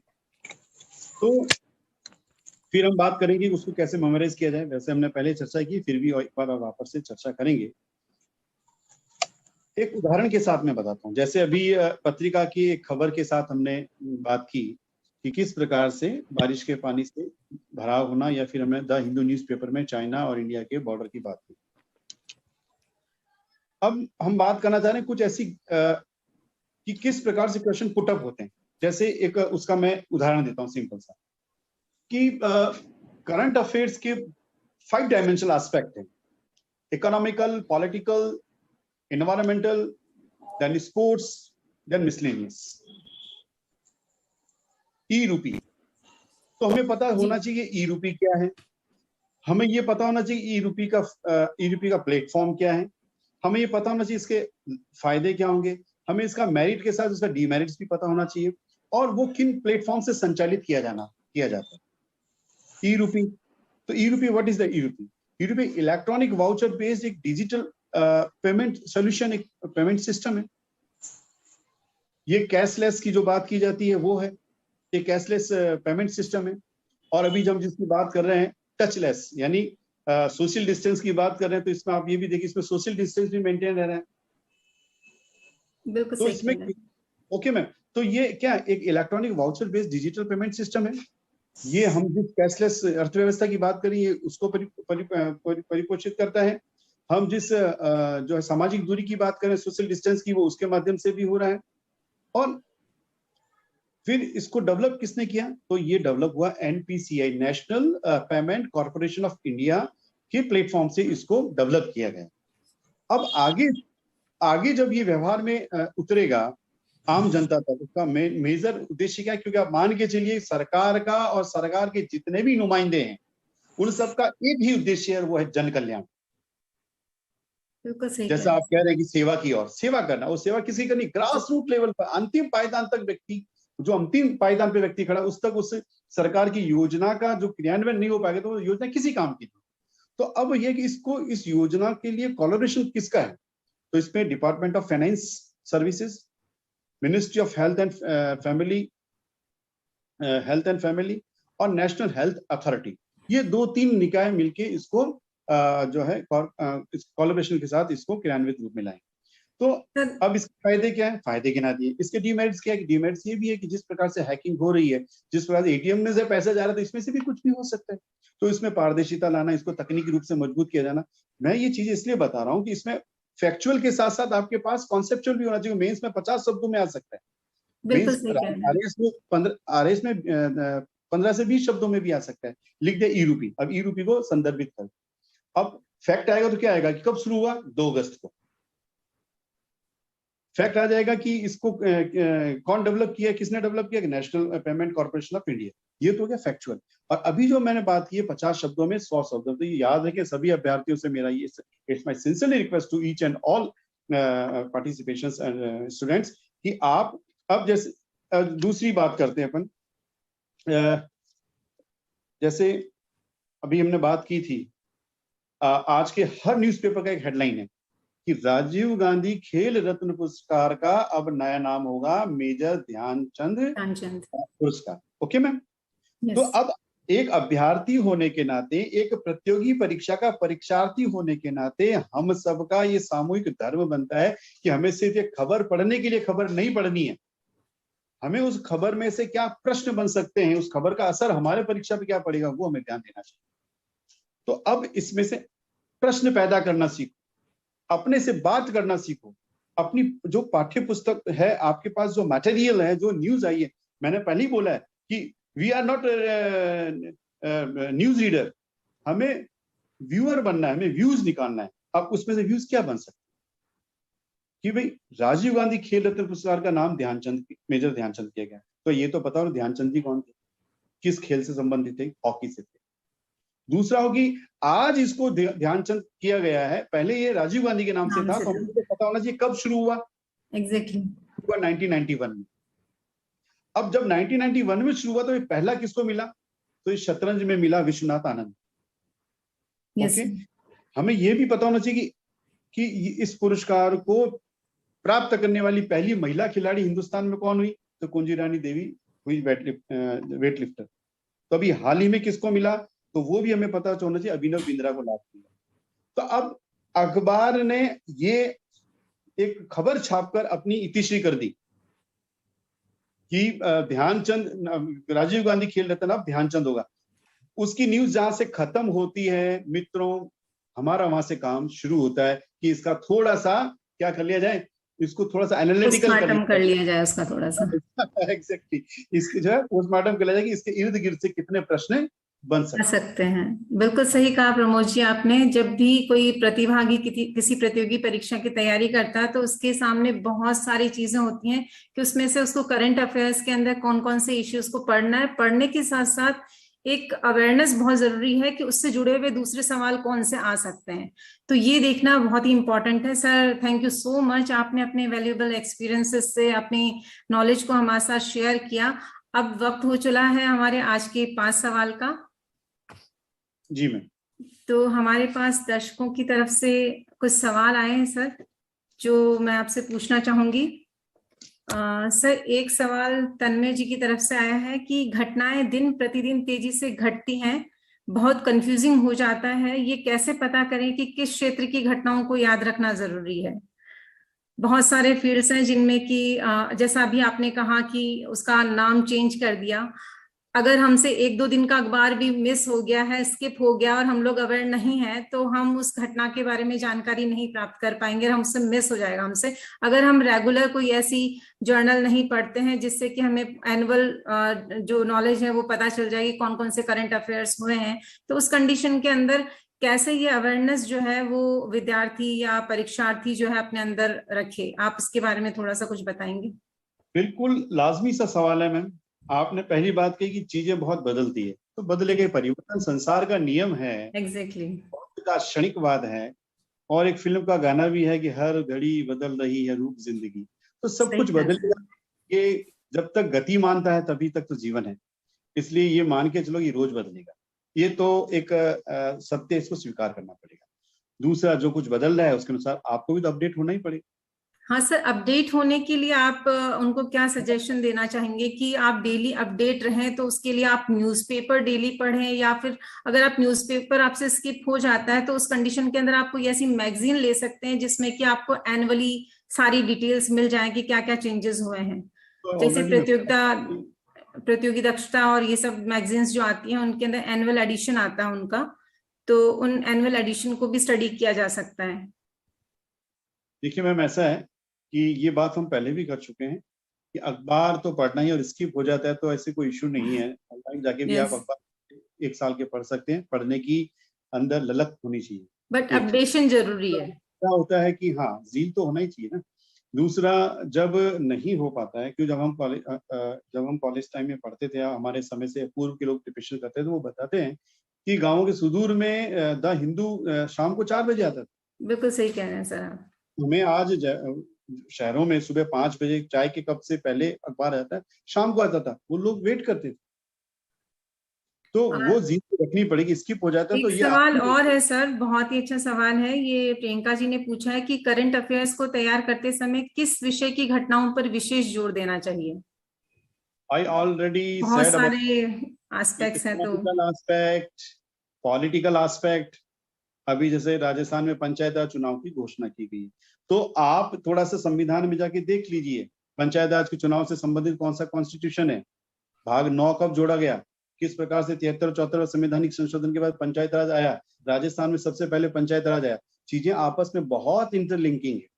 तो फिर हम बात करेंगे उसको कैसे मेमोराइज किया जाए। वैसे हमने पहले चर्चा की, फिर भी एक बार वापस से चर्चा करेंगे। एक उदाहरण के साथ मैं बताता हूँ, जैसे अभी पत्रिका की एक खबर के साथ हमने बात की कि किस प्रकार से बारिश के पानी से भराव होना, या फिर हमने द हिंदू न्यूज़पेपर में चाइना और इंडिया के बॉर्डर की बात की। अब हम बात करना चाह रहे हैं कुछ ऐसी कि किस प्रकार से क्वेश्चन पुट अप होते हैं। जैसे एक उसका मैं उदाहरण देता हूँ सिंपल सा, कि करंट अफेयर्स के 5 डायमेंशनल एस्पेक्ट हैं, economical, political, environmental, then sports, then miscellaneous। ई रूपी, तो हमें पता होना चाहिए ई रूपी क्या है, हमें ये पता होना चाहिए ई रूपी का प्लेटफॉर्म क्या है, हमें ये पता होना चाहिए इसके फायदे क्या होंगे, हमें इसका मेरिट के साथ इसका डीमेरिट्स भी पता होना चाहिए, और वो किन प्लेटफॉर्म से संचालित किया जाता है। ई रूपी, तो ई रूपी, व्हाट इज द ई रूपी? ई रूपी इलेक्ट्रॉनिक वाउचर बेस्ड एक डिजिटल पेमेंट सोल्यूशन, एक पेमेंट सिस्टम है। ये कैशलेस की जो बात की जाती है वो है, ये कैशलेस पेमेंट सिस्टम है। और अभी जब जिसकी बात कर रहे हैं टचलेस, यानी सोशल डिस्टेंस की बात कर रहे हैं, तो इसमें आप ये भी देखिए, इसमें सोशल डिस्टेंस भी मेंटेन रह रहा है।
बिल्कुल
तो इसमें ओके मैम, तो ये क्या एक electronic voucher based digital payment system है। ये हम जिस कैशलेस अर्थव्यवस्था की बात करिए उसको परिपोषित करता है। हम जिस जो है सामाजिक दूरी की बात करें, सोशल डिस्टेंस की, वो उसके माध्यम से भी हो रहा है। और फिर इसको डेवलप किसने किया? तो ये डेवलप हुआ NPCI, national payment corporation of India के प्लेटफॉर्म से इसको डेवलप किया गया। अब आगे जब ये व्यवहार में उतरेगा आम जनता तक उसका मेजर उद्देश्य क्या है? क्योंकि आप मान के चलिए सरकार का और सरकार के जितने भी नुमाइंदे हैं उन सबका एक ही उद्देश्य है, वो है जन कल्याण।
बिल्कुल सही
जैसा आप कह रहे हैं कि सेवा की ओर सेवा करना, वो सेवा किसी करनी ग्रास रूट लेवल पर, अंतिम पायदान तक व्यक्ति, जो अंतिम पायदान पे व्यक्ति खड़ा उस तक उस सरकार की योजना का जो क्रियान्वयन नहीं हो पाएगा तो वो योजना किसी काम की नहीं। तो अब ये कि इसको, इस योजना के लिए कोलैबोरेशन किसका है? तो इसमें department of finance services, ministry of health and family और नेशनल हेल्थ अथॉरिटी, ये 2-3 निकाय मिलके इसको जो है इस कोलैबोरेशन के साथ इसको क्रियान्वित रूप में लाएंगे। तो अब इसके फायदे क्या है? फायदे गिना दिए। इसके डीमेरिट्स क्या है? डीमेरिट्स ये भी है कि जिस प्रकार से हैकिंग हो रही है, जिस प्रकार से एटीएम में से पैसा जा रहा है, तो इसमें से भी कुछ भी हो सकता है। तो इसमें पारदर्शिता लाना, इसको तकनीकी रूप से मजबूत किया जाना। मैं ये चीज इसलिए बता रहा हूँ कि इसमें फैक्चुअल के साथ साथ आपके पास कॉन्सेप्चुअल भी होना चाहिए। मेंस में 50 शब्दों में आ सकता है, मेंस आरएस में 15 से 20 शब्दों में भी आ सकता है। लिख दे ई रूपी, अब ई रूपी को संदर्भित कर। अब फैक्ट आएगा तो क्या आएगा कि कब शुरू हुआ? 2 अगस्त को। फैक्ट आ जाएगा कि इसको कौन डेवलप किया, किसने डेवलप किया? National payment corporation of India. ये तो हो गया फैक्चुअल। और अभी जो मैंने बात की है 50 शब्दों में 100 शब्दों, तो ये याद रखें सभी अभ्यर्थियों से मेरा ये, it's my sincerely request to each and all participation students कि आप अब जैसे दूसरी बात करते हैं अपन, जैसे अभी हमने बात की थी, आज के हर न्यूज़पेपर का एक हेडलाइन है कि राजीव गांधी खेल रत्न पुरस्कार का अब नया नाम होगा मेजर ध्यानचंद पुरस्कार। Okay ma'am? तो अब एक अभ्यर्थी होने के नाते, एक प्रतियोगी परीक्षा का परीक्षार्थी होने के नाते हम सबका ये सामूहिक धर्म बनता है कि हमें सिर्फ ये खबर पढ़ने के लिए खबर नहीं पढ़नी है, हमें उस खबर में से क्या प्रश्न बन सकते हैं, उस खबर का असर हमारे परीक्षा पे क्या पड़ेगा, वो हमें ध्यान देना चाहिए। तो अब इसमें से प्रश्न पैदा करना सीखो, अपने से बात करना सीखो, अपनी जो पाठ्य पुस्तक है, आपके पास जो मटेरियल है, जो न्यूज आई है, मैंने पहले ही बोला है कि we are not news reader, हमें व्यूअर बनना है, हमें व्यूज निकालना है। अब उसमें से व्यूज क्या बन सकते कि भाई राजीव गांधी खेल रत्न पुरस्कार का नाम ध्यानचंद, मेजर ध्यानचंद किया गया, तो ये तो बताओ ध्यानचंद जी कौन थे, किस खेल से संबंधित थे? हॉकी से थे। दूसरा होगी आज इसको ध्यानचंद किया गया है, पहले ये राजीव गांधी के नाम से था, तो मुझे पता होना चाहिए कब शुरू हुआ।
एग्जैक्टली
1991 में। अब जब 1991 में शुरू हुआ तो ये पहला किसको मिला? तो ये शतरंज में मिला विश्वनाथ आनंद। ओके, हमें ये भी पता होना चाहिए कि इस पुरस्कार को प्राप्त करने वाली पहली महिला खिलाड़ी हिंदुस्तान में कौन हुई? तो कुंजी रानी देवी हुई, वेट लिफ्टर। तो अभी हाल ही में किसको मिला? तो वो भी हमें पता होना चाहिए, अभिनव बिंद्रा को लाभ मिला। तो अब अखबार ने ये एक खबर छापकर अपनी इतिश्री कर दी कि ध्यानचंद, राजीव गांधी खेल रत्न अब ध्यानचंद होगा। उसकी न्यूज जहां से खत्म होती है मित्रों, हमारा वहां से काम शुरू होता है कि इसका थोड़ा सा क्या कर लिया जाए, इसको थोड़ा सा एनालिटिकल
कर लिया जाए, उसका थोड़ा सा
एग्जैक्टली इसकी जो है पोस्टमार्टम कर लिया जाए कि इसके इर्द गिर्द से कितने प्रश्न बन
सकते हैं। बिल्कुल सही कहा प्रमोद जी आपने। जब भी कोई प्रतिभागी किसी प्रतियोगी परीक्षा की तैयारी करता है तो उसके सामने बहुत सारी चीजें होती हैं कि उसमें से उसको करंट अफेयर्स के अंदर कौन कौन से इश्यूज को पढ़ना है, पढ़ने के साथ साथ एक अवेयरनेस बहुत जरूरी है कि उससे जुड़े हुए दूसरे सवाल कौन से आ सकते हैं। तो ये देखना बहुत ही इंपॉर्टेंट है। Sir thank you so much, आपने अपने वैल्यूएबल एक्सपीरियंसेस से अपनी नॉलेज को हमारे साथ शेयर किया। अब वक्त हो चला है हमारे आज के 5 सवाल का।
जी मैम।
तो हमारे पास दर्शकों की तरफ से कुछ सवाल आए हैं सर, जो मैं आपसे पूछना चाहूंगी। सर एक सवाल तन्मय जी की तरफ से आया है कि घटनाएं दिन प्रतिदिन तेजी से घटती हैं, बहुत कंफ्यूजिंग हो जाता है, ये कैसे पता करें कि किस क्षेत्र की घटनाओं को याद रखना जरूरी है? बहुत सारे फील्ड्स हैं जिनमें कि जैसा अभी आपने कहा कि उसका नाम चेंज कर दिया, अगर हमसे 1-2 दिन का अखबार भी मिस हो गया है, स्किप हो गया और हम लोग अवेयर नहीं है, तो हम उस घटना के बारे में जानकारी नहीं प्राप्त कर पाएंगे, हमसे मिस हो जाएगा हमसे। अगर हम रेगुलर कोई ऐसी जर्नल नहीं पढ़ते हैं जिससे कि हमें एनुअल जो नॉलेज है वो पता चल जाएगी कौन कौन से करंट अफेयर्स हुए हैं, तो उस कंडीशन के अंदर कैसे ये अवेयरनेस जो है वो विद्यार्थी या परीक्षार्थी जो है अपने अंदर रखे, आप इसके बारे में थोड़ा सा कुछ बताएंगे?
बिल्कुल लाजमी सा सवाल है मैम। आपने पहली बात कही कि चीजें बहुत बदलती है, तो बदलेगा परिवर्तन संसार का नियम है।
एग्जैक्टली।
वक्त का क्षणिकवाद है। और एक फिल्म का गाना भी है कि हर घड़ी बदल रही है रूप जिंदगी, तो सब
सही
कुछ
कहा सर।
बदलेगा। ये जब तक गति मानता है तभी तक तो जीवन है। इसलिए ये मान के चलो कि रोज बदलेगा। ये तो एक सत्य, इसको स्वीकार करना पड़ेगा। दूसरा, जो कुछ बदल रहा है उसके अनुसार आपको भी तो अपडेट होना ही पड़ेगा।
हाँ सर, अपडेट होने के लिए आप उनको क्या सजेशन देना चाहेंगे कि आप डेली अपडेट रहें? तो उसके लिए आप न्यूज़पेपर डेली पढ़ें, या फिर अगर आप न्यूज़पेपर आपसे स्किप हो जाता है तो उस कंडीशन के अंदर आप कोई ऐसी मैगजीन ले सकते हैं जिसमें कि आपको एनुअली सारी डिटेल्स मिल जाए कि क्या क्या चेंजेस हुए हैं।
तो
जैसे
ऑलरेडी
प्रतियोगी दक्षता और ये सब मैगजीन्स जो आती हैं उनके अंदर एनुअल एडिशन आता है उनका, तो उन एनुअल एडिशन को भी स्टडी किया जा सकता है।
देखिए मैम, ऐसा है कि ये बात हम पहले भी कर चुके हैं कि अखबार तो पढ़ना ही, और स्किप हो जाता है तो ऐसे कोई इशू नहीं है। ऑनलाइन जाके भी आप
यस,
अखबार 1 साल के पढ़ सकते हैं। पढ़ने की अंदर ललक होनी चाहिए।
बट
एक
अपडेशन जरूरी है।
क्या होता है कि हाँ, जील तो होना ही चाहिए ना। दूसरा, जब नहीं हो पाता है, क्यों, जब हम कॉलेज टाइम में पढ़ते थे, या हमारे समय से पूर्व के लोग प्रिपरेशन करते थे, तो वो बताते हैं कि गाँवों के सुदूर में द हिंदू शाम को 4 बजे आता था।
बिल्कुल सही कह रहे हैं सर आप।
हमें आज शहरों में सुबह 5 बजे चाय के कप से पहले अखबार आता है, शाम को आता था, वो लोग वेट करते थे। तो वो
और
जीत तो रखनी पड़ेगी। स्किप हो जाता है तो
एक
ये
सवाल
आपकी।
और है सर, बहुत ही अच्छा सवाल है ये। प्रियंका जी ने पूछा है कि करंट अफेयर्स को तैयार करते समय किस विषय की घटनाओं पर विशेष जोर देना चाहिए?
आई ऑलरेडी
बहुत
सेड अबाउट
सारे एस्पेक्ट्स हैं तो।
Economical aspect, political aspect. अभी जैसे राजस्थान में पंचायत राज चुनाव की घोषणा की गई, तो आप थोड़ा सा संविधान में जाके देख लीजिए, पंचायत राज के चुनाव से संबंधित कौन सा कॉन्स्टिट्यूशन है, भाग 9 कब जोड़ा गया, किस प्रकार से 73 74 संवैधानिक संशोधन के बाद पंचायत राज आया, राजस्थान में सबसे पहले पंचायत राज आया। चीजें आपस में बहुत इंटरलिंकिंग है।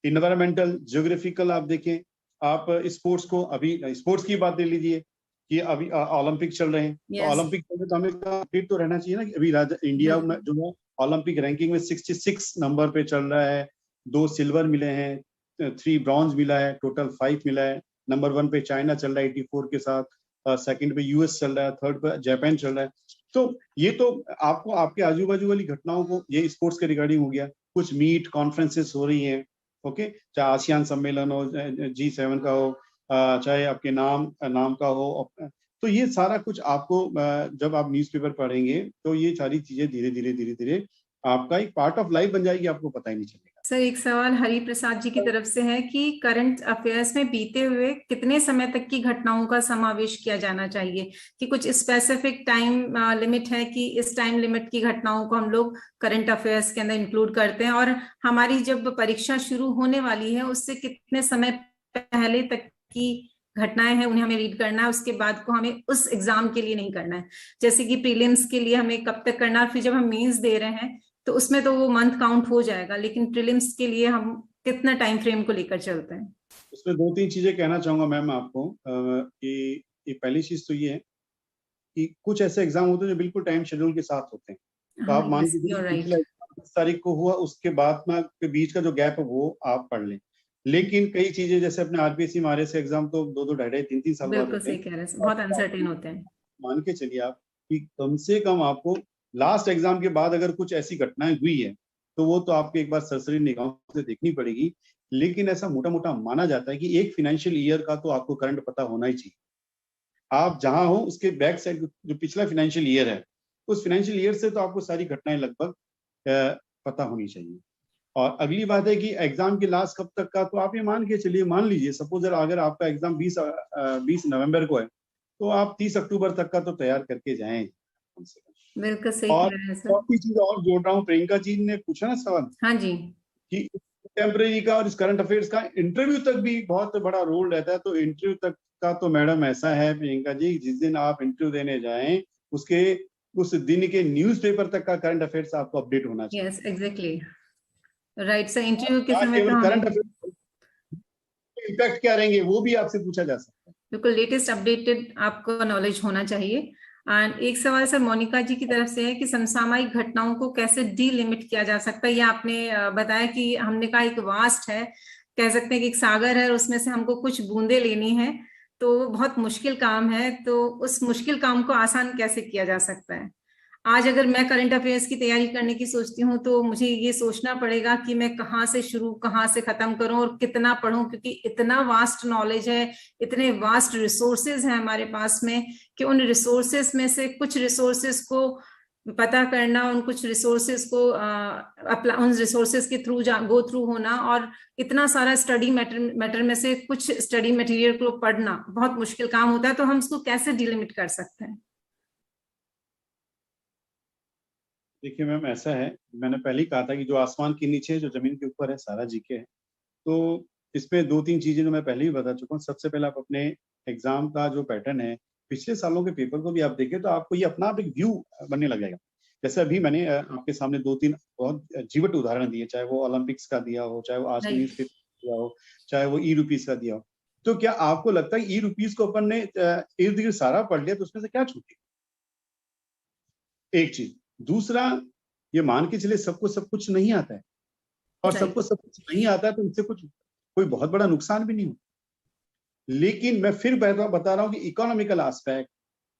इन्वायरमेंटल, ज्योग्राफिकल आप देखें, आप स्पोर्ट्स को, अभी स्पोर्ट्स की बात ले लीजिए कि अभी ओलंपिक चल रहे हैं, तो
यस,
ओलंपिक चल रहे तो हमें अपडेट तो रहना चाहिए ना कि अभी इंडिया में जो है ओलंपिक रैंकिंग में 66 नंबर पे चल रहा है। 2 सिल्वर मिले हैं, 3 ब्रॉन्ज मिला है, टोटल 5 मिला है। नंबर 1 पे चाइना चल रहा है 84 के साथ, सेकंड पे यूएस चल रहा है, थर्ड पे जापान चल रहा है। तो ये तो आपको आपके आजू बाजू वाली घटनाओं को, ये स्पोर्ट्स के रिगार्डिंग हो गया। कुछ मीट कॉन्फ्रेंसेस हो रही है, ओके, चाहे आसियान सम्मेलन हो, G7 का हो, चाहे आपके नाम का हो। तो ये सारा कुछ आपको जब आप न्यूज़पेपर पढ़ेंगे तो ये सारी चीजें धीरे धीरे आपका एक पार्ट ऑफ लाइफ बन जाएगी, आपको पता ही नहीं चलेगा।
सर एक सवाल हरि प्रसाद जी की तरफ से है कि करंट अफेयर्स में बीते हुए कितने समय तक की घटनाओं का समावेश किया जाना चाहिए? कि कुछ स्पेसिफिक टाइम लिमिट है कि इस टाइम लिमिट की घटनाओं को हम लोग करंट अफेयर्स के अंदर इंक्लूड करते हैं, और हमारी जब परीक्षा शुरू होने वाली है उससे कितने समय पहले तक की घटनाएं हैं उन्हें हमें रीड करना है, उसके बाद को हमें उस एग्जाम के लिए नहीं करना है। जैसे कि प्रीलिम्स के लिए हमें कब तक करना है, फिर जब हम मेंस दे रहे हैं तो उसमें तो वो मंथ काउंट हो जाएगा, लेकिन प्रीलिम्स के लिए हम कितना टाइम फ्रेम को लेकर चलते हैं?
उसमें 2-3 चीजें कहना चाहूंगा मैम आपको, कि पहली चीज तो ये है कि कुछ ऐसे एग्जाम होते हैं जो बिल्कुल टाइम शेड्यूल के साथ होते हैं। तो
हाँ,
आप मान
यस,
के
यू
चलिए
आर राइट।
पिछला एग्जाम 10 तारीख को हुआ, उसके बाद में के बीच का जो गैप है वो आप पढ़ लें। लेकिन कई चीजें जैसे अपने आरपीएससी में RS एग्जाम तो 2-2 ढाई 3-3 साल बाद
बिल्कुल
होते
सही
हैं।
कह रहे हैं,
और
बहुत अनसर्टेन होते हैं।
मान के चलिए आप कि कम से कम आपको लास्ट एग्जाम के बाद अगर कुछ ऐसी घटनाएं हुई है तो वो तो आपको एक बार सरसरी निगाहों से देखनी पड़ेगी। लेकिन ऐसा मोटा मोटा माना जाता है कि एक फाइनेंशियल ईयर का तो आपको करंट पता होना ही चाहिए। आप जहां हो उसके बैक साइड जो पिछला फाइनेंशियल ईयर है, उस फाइनेंशियल ईयर से तो आपको सारी घटनाएं लगभग पता होनी चाहिए। और अगली बात है कि एग्जाम के लास्ट कब तक का, तो आप ये मान के चलिए, मान लीजिए सपोज अगर आपका एग्जाम 20 नवंबर को है, तो आप 30 अक्टूबर तक का तो तैयार करके जाएं कम से कम।
बिल्कुल सही
और
कह रहे हैं सर।
चौथी चीज और जोड़ रहा हूँ, प्रियंका जी ने पूछा ना सवाल
हाँ जी।
कि टेम्परेरी का और इस करंट अफेयर्स का इंटरव्यू तक भी बहुत बड़ा रोल रहता है। तो इंटरव्यू तक का तो मैडम ऐसा है प्रियंका जी, जिस दिन आप इंटरव्यू देने जाएं उसके उस दिन के न्यूज़पेपर तक का करंट अफेयर्स आपको अपडेट होना चाहिए।
Yes, exactly right sir. Interview के
ना
समय तो
केवल
हमें
करंट अफेयर्स इम्पैक्ट क्या रहेंगे वो भी आपसे पूछा जा सकता है।
बिल्कुल लेटेस्ट अपडेटेड आपको नॉलेज होना चाहिए। एंड एक सवाल सर मोनिका जी की तरफ से है कि समसामयिक घटनाओं को कैसे डीलिमिट किया जा सकता है? ये आपने बताया कि हमने कहा एक वास्ट है, कह सकते हैं कि एक सागर है और उसमें से हमको कुछ बूंदे लेनी है, तो बहुत मुश्किल काम है। तो उस मुश्किल काम को आसान कैसे किया जा सकता है? आज अगर मैं करंट अफेयर्स की तैयारी करने की सोचती हूँ तो मुझे ये सोचना पड़ेगा कि मैं कहाँ से शुरू, कहाँ से खत्म करूं और कितना पढूं, क्योंकि इतना वास्ट नॉलेज है, इतने वास्ट रिसोर्सेज हैं हमारे पास में कि उन रिसोर्सेज में से कुछ रिसोर्सेज को पता करना, उन कुछ रिसोर्सेज को उन रिसोर्सेज के थ्रू गो थ्रू होना, और इतना सारा स्टडी मैटर में से कुछ स्टडी मटेरियल को पढ़ना बहुत मुश्किल काम होता है। तो हम उसको कैसे डिलिमिट कर सकते हैं?
देखिए मैम, ऐसा है, मैंने पहले ही कहा था कि जो आसमान के नीचे है, जो जमीन के ऊपर है, सारा जीके है। तो इसमें दो तीन चीजें जो मैं पहले ही बता चुका हूँ। सबसे पहले आप अपने एग्जाम का जो पैटर्न है, पिछले सालों के पेपर को भी आप देखें तो आपको ये अपना आप एक व्यू बनने लगेगा। जैसे अभी मैंने आपके सामने दो तीन बहुत जीवट उदाहरण दिए, चाहे वो ओलंपिक्स का दिया हो, चाहे वो आज के न्यूज़पेपर दिया हो, चाहे वो ई-रुपीज का दिया हो। तो क्या आपको लगता है ई-रुपीज को अपन ने इर्द गिर्द सारा पढ़ लिया तो उसमें से क्या छूटे? एक चीज। दूसरा, ये मान के चले सबको सब कुछ नहीं आता है, और सबको सब कुछ नहीं आता है तो इससे कुछ कोई बहुत बड़ा नुकसान भी नहीं हो। लेकिन मैं फिर बता रहा हूँ कि इकोनॉमिकल एस्पेक्ट,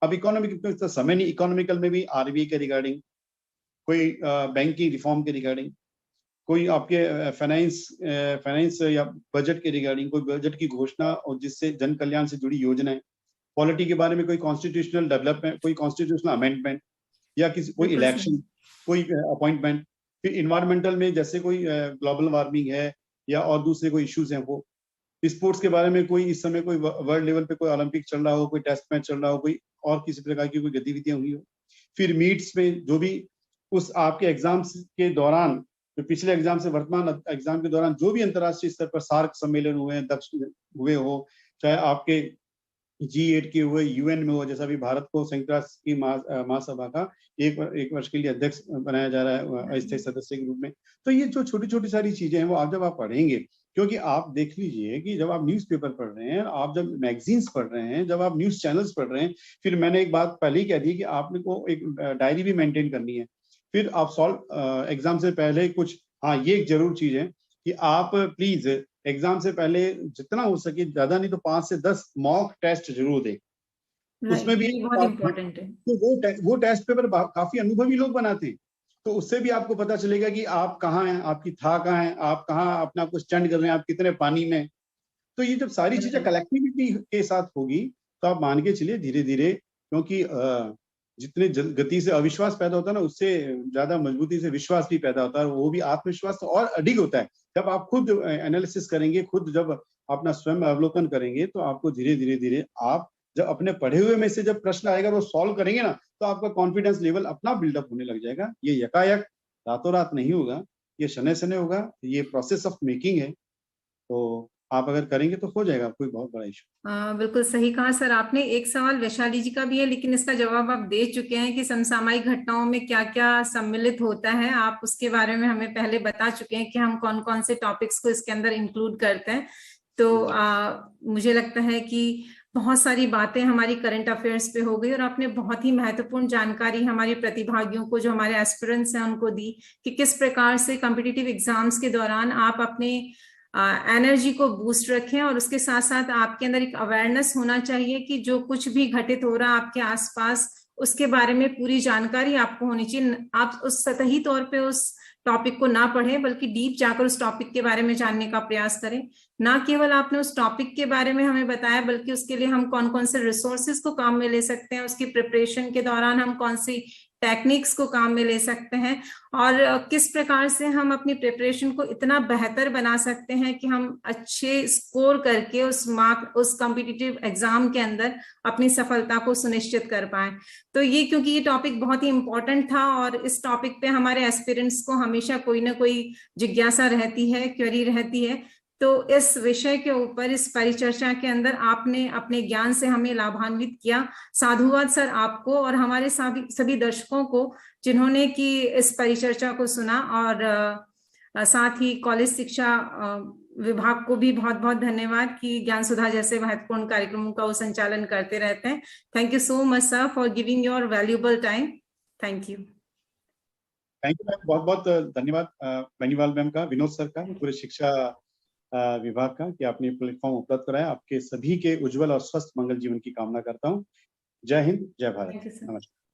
अब इकोनॉमिक तो समय नहीं, इकोनॉमिकल में भी आरबीआई के रिगार्डिंग, कोई बैंकिंग रिफॉर्म के रिगार्डिंग, कोई आपके फाइनेंस या बजट के रिगार्डिंग, कोई बजट की घोषणा और जिससे जन कल्याण से जुड़ी योजनाएं, पॉलिटी के बारे में कोई कॉन्स्टिट्यूशनल डेवलपमेंट, कोई कॉन्स्टिट्यूशनल अमेंडमेंट, या किसी कोई इलेक्शन, कोई अपॉइंटमेंट, फिर इन्वायरमेंटल में जैसे कोई ग्लोबल वार्मिंग है या और दूसरे कोई इश्यूज हैं, वो स्पोर्ट्स के बारे में कोई इस समय कोई वर्ल्ड लेवल पे कोई ओलंपिक चल रहा हो, कोई टेस्ट मैच चल रहा हो, कोई और किसी प्रकार की कोई गतिविधियां हुई हो, फिर मीट्स में जो भी उस आपके एग्जाम्स के दौरान, जो पिछले एग्जाम से वर्तमान एग्जाम के दौरान जो भी अंतर्राष्ट्रीय स्तर पर सार्क सम्मेलन हुए हैं, दक्ष हुए हो, चाहे आपके G8 के हुए, यूएन में हुआ, जैसा अभी भारत को संयुक्त राष्ट्र की महासभा का एक वर्ष के लिए अध्यक्ष बनाया जा रहा है अस्थायी सदस्य के रूप में। तो ये जो छोटी छोटी सारी चीजें हैं वो आप जब आप पढ़ेंगे, क्योंकि आप देख लीजिए कि जब आप न्यूज़पेपर पढ़ रहे हैं, आप जब मैगजीन्स पढ़ रहे हैं, जब आप न्यूज चैनल्स पढ़ रहे हैं, फिर मैंने एक बात पहले ही कह दी कि आपने को एक डायरी भी मेंटेन करनी है। फिर आप सॉल्व एग्जाम से पहले कुछ, हाँ ये एक जरूर चीज है कि आप प्लीज एग्जाम से पहले जितना हो सके, ज्यादा नहीं तो 5 से 10 मॉक टेस्ट जरूर दें। उसमें भी
बहुत इंपॉर्टेंट है।
तो वो टेस्ट पेपर काफी अनुभवी लोग बनाते हैं, तो उससे भी आपको पता चलेगा कि आप कहाँ हैं, आपकी था कहाँ है, आप कहाँ अपने आप को स्टैंड कर रहे हैं, आप कितने पानी में। तो ये जब सारी चीजें कलेक्टिविटी के साथ होगी तो आप मान के चलिए धीरे धीरे, क्योंकि जितने गति से अविश्वास पैदा होता है ना, उससे ज्यादा मजबूती से विश्वास भी पैदा होता है, वो भी आत्मविश्वास तो और अधिक होता है। जब आप खुद एनालिसिस करेंगे, खुद जब अपना स्वयं अवलोकन करेंगे, तो आपको धीरे धीरे धीरे आप जब अपने पढ़े हुए में से जब प्रश्न आएगा वो सॉल्व करेंगे ना, तो आपका कॉन्फिडेंस लेवल अपना बिल्डअप होने लग जाएगा। ये यकायक रातों रात नहीं होगा, ये शनै शनै होगा, ये प्रोसेस ऑफ मेकिंग है। तो आप अगर करेंगे तो हो जाएगा, कोई बहुत बड़ा इशू।
बिल्कुल सही कहा सर आपने। एक सवाल वैशाली जी का भी है, लेकिन इसका जवाब आप दे चुके हैं कि समसामयिक घटनाओं में क्या क्या सम्मिलित होता है। आप उसके बारे में हमें पहले बता चुके हैं कि हम कौन कौन से टॉपिक्स को इसके अंदर इंक्लूड करते हैं। तो मुझे लगता है कि बहुत सारी बातें हमारी करंट अफेयर्स पे हो गई, और आपने बहुत ही महत्वपूर्ण जानकारी हमारे प्रतिभागियों को, जो हमारे एस्पिरेंट्स हैं, उनको दी कि किस प्रकार से कॉम्पिटिटिव एग्जाम्स के दौरान आप अपने एनर्जी को बूस्ट रखें, और उसके साथ साथ आपके अंदर एक अवेयरनेस होना चाहिए कि जो कुछ भी घटित हो रहा है आपके आसपास, उसके बारे में पूरी जानकारी आपको होनी चाहिए। आप उस सतही तौर पे उस टॉपिक को ना पढ़ें, बल्कि डीप जाकर उस टॉपिक के बारे में जानने का प्रयास करें। ना केवल आपने उस टॉपिक के बारे में हमें बताया, बल्कि उसके लिए हम कौन कौन से रिसोर्सेज को काम में ले सकते हैं, उसकी प्रिपरेशन के दौरान हम कौन सी टेक्निक्स को काम में ले सकते हैं, और किस प्रकार से हम अपनी प्रिपरेशन को इतना बेहतर बना सकते हैं कि हम अच्छे स्कोर करके उस कॉम्पिटिटिव एग्जाम के अंदर अपनी सफलता को सुनिश्चित कर पाए। तो ये, क्योंकि ये टॉपिक बहुत ही इंपॉर्टेंट था, और इस टॉपिक पे हमारे एस्पिरेंट्स को हमेशा कोई ना कोई जिज्ञासा रहती है, क्वेरी रहती है। तो इस विषय के ऊपर, इस परिचर्चा के अंदर आपने अपने ज्ञान से हमें लाभान्वित किया। साधुवाद सर आपको और हमारे सभी दर्शकों को, जिन्होंने की इस परिचर्चा को सुना, और साथ ही कॉलेज शिक्षा विभाग को भी बहुत बहुत धन्यवाद कि ज्ञान सुधा जैसे महत्वपूर्ण कार्यक्रमों का वो संचालन करते रहते हैं। Thank you so much sir for giving your valuable time. Thank you.
Thank you ma'am, बहुत बहुत धन्यवाद बेनीवाल मैम का, विनोद सर का, पूरे शिक्षा विभाग का कि आपने प्लेटफॉर्म उपलब्ध कराया। आपके सभी के उज्जवल और स्वस्थ मंगल जीवन की कामना करता हूँ। जय हिंद, जय भारत।
Thank you sir.
नमस्कार।